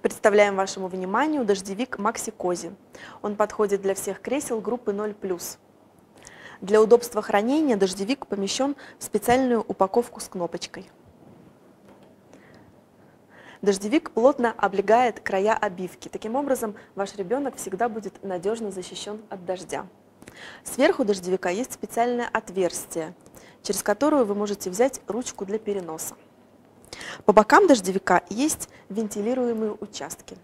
Представляем вашему вниманию дождевик Maxi Cozy. Он подходит для всех кресел группы 0+. Для удобства хранения дождевик помещен в специальную упаковку с кнопочкой. Дождевик плотно облегает края обивки. Таким образом, ваш ребенок всегда будет надежно защищен от дождя. Сверху дождевика есть специальное отверстие, через которое вы можете взять ручку для переноса. По бокам дождевика есть вентилируемые участки.